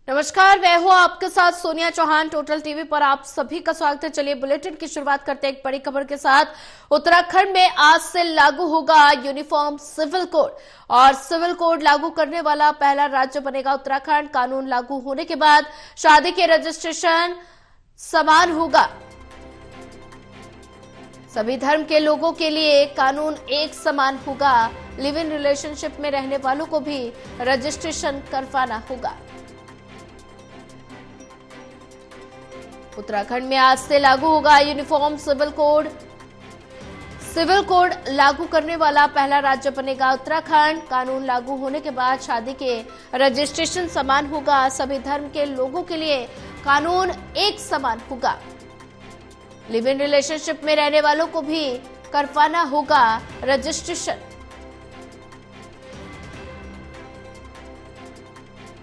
नमस्कार, मैं हूं आपके साथ सोनिया चौहान। टोटल टीवी पर आप सभी का स्वागत है। चलिए बुलेटिन की शुरुआत करते हैं एक बड़ी खबर के साथ। उत्तराखंड में आज से लागू होगा यूनिफॉर्म सिविल कोड और सिविल कोड लागू करने वाला पहला राज्य बनेगा उत्तराखंड। कानून लागू होने के बाद शादी के रजिस्ट्रेशन समान होगा। सभी धर्म के लोगों के लिए कानून एक समान होगा। लिव इन रिलेशनशिप में रहने वालों को भी रजिस्ट्रेशन करवाना होगा। उत्तराखंड में आज से लागू होगा uniform civil code. Civil code लागू करने वाला पहला राज्य बनेगा उत्तराखंड। कानून लागू होने के बाद शादी के रजिस्ट्रेशन समान होगा। सभी धर्म के लोगों के लिए कानून एक समान होगा। लिव इन रिलेशनशिप में रहने वालों को भी करवाना होगा रजिस्ट्रेशन।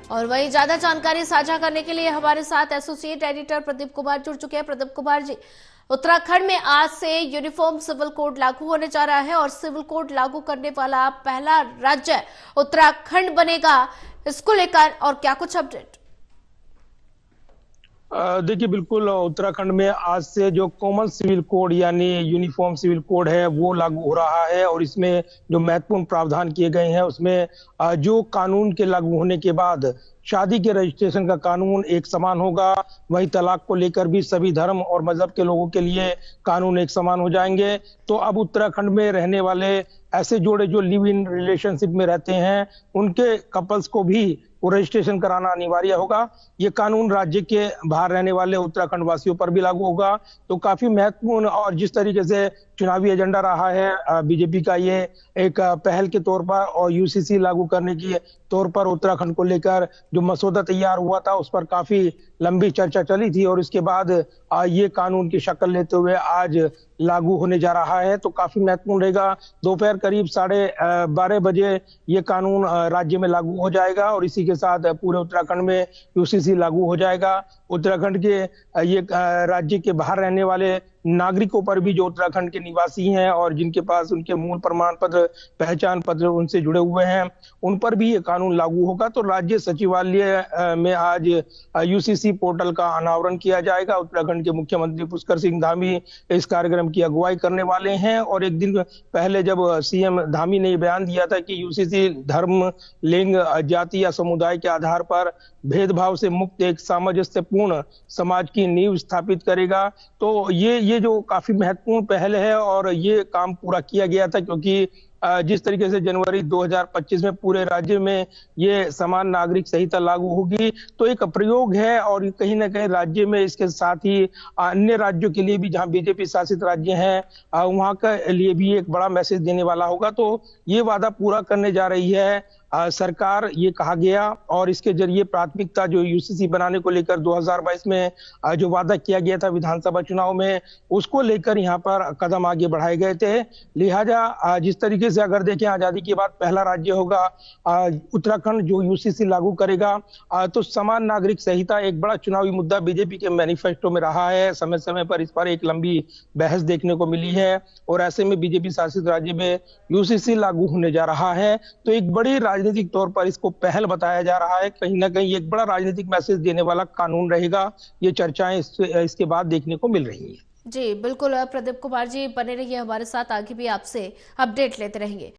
और वहीं ज्यादा जानकारी साझा करने के लिए हमारे साथ एसोसिएट एडिटर प्रदीप कुमार जुड़ चुके हैं। प्रदीप कुमार जी, उत्तराखंड में आज से यूनिफॉर्म सिविल कोड लागू होने जा रहा है और सिविल कोड लागू करने वाला पहला राज्य उत्तराखंड बनेगा। इसको लेकर और क्या कुछ अपडेट? देखिए, बिल्कुल उत्तराखंड में आज से जो कॉमन सिविल कोड यानी यूनिफॉर्म सिविल कोड है वो लागू हो रहा है। और इसमें जो महत्वपूर्ण प्रावधान किए गए हैं उसमें जो कानून के लागू होने के बाद शादी के रजिस्ट्रेशन का कानून एक समान होगा। वहीं तलाक को लेकर भी सभी धर्म और मजहब के लोगों के लिए कानून एक समान हो जाएंगे। तो अब उत्तराखंड में रहने वाले ऐसे जोड़े जो लिव इन रिलेशनशिप में रहते हैं उनके कपल्स को भी वो रजिस्ट्रेशन कराना अनिवार्य होगा। ये कानून राज्य के बाहर रहने वाले उत्तराखंड वासियों पर भी लागू होगा। तो काफी महत्वपूर्ण और जिस तरीके से चुनावी एजेंडा रहा है बीजेपी का, ये एक पहल के तौर पर और यूसीसी लागू करने के तौर पर उत्तराखंड को लेकर जो मसौदा तैयार हुआ था उस पर काफी लंबी चर्चा चली थी और इसके बाद ये कानून की शक्ल लेते हुए आज लागू होने जा रहा है। तो काफी महत्वपूर्ण रहेगा। दोपहर करीब 12:30 बजे ये कानून राज्य में लागू हो जाएगा और इसी के साथ पूरे उत्तराखंड में यूसीसी लागू हो जाएगा। उत्तराखंड के ये राज्य के बाहर रहने वाले नागरिकों पर भी जो उत्तराखंड के निवासी हैं और जिनके पास उनके मूल प्रमाण पत्र, पहचान पत्र उनसे जुड़े हुए हैं, उन पर भी ये कानून लागू होगा। तो राज्य सचिवालय में आज यूसीसी पोर्टल का अनावरण किया जाएगा। उत्तराखंड के मुख्यमंत्री पुष्कर सिंह धामी इस कार्यक्रम की अगुवाई करने वाले हैं। और एक दिन पहले जब सीएम धामी ने बयान दिया था कि यूसीसी धर्म, लिंग, जाति या समुदाय के आधार पर भेदभाव से मुक्त एक सामंजस्यपूर्ण समाज की नींव स्थापित करेगा। तो ये जो काफी महत्वपूर्ण पहल है और ये काम पूरा किया गया था क्योंकि जिस तरीके से जनवरी 2025 में पूरे राज्य में ये समान नागरिक संहिता लागू होगी तो एक प्रयोग है और कहीं ना कहीं राज्य में इसके साथ ही अन्य राज्यों के लिए भी जहां बीजेपी शासित राज्य हैं वहां के लिए भी एक बड़ा मैसेज देने वाला होगा। तो ये वादा पूरा करने जा रही है सरकार, ये कहा गया। और इसके जरिए प्राथमिकता जो यूसीसी बनाने को लेकर 2022 में जो वादा किया गया था विधानसभा चुनाव में, उसको लेकर यहाँ पर कदम आगे बढ़ाए गए थे। लिहाजा जिस तरीके से अगर देखें आजादी के बाद पहला राज्य होगा उत्तराखंड जो यूसीसी लागू करेगा, तो समान नागरिक संहिता एक बड़ा चुनावी मुद्दा बीजेपी के मैनिफेस्टो में रहा है। समय समय पर इस पर एक लंबी बहस देखने को मिली है और ऐसे में बीजेपी शासित राज्य में यूसीसी लागू होने जा रहा है। तो एक बड़ी राजनीतिक तौर पर इसको पहल बताया जा रहा है। कहीं ना कहीं एक बड़ा राजनीतिक मैसेज देने वाला कानून रहेगा। ये चर्चाएं इसके बाद देखने को मिल रही हैं। जी बिल्कुल, प्रदीप कुमार जी बने रहिए हमारे साथ, आगे भी आपसे अपडेट लेते रहेंगे।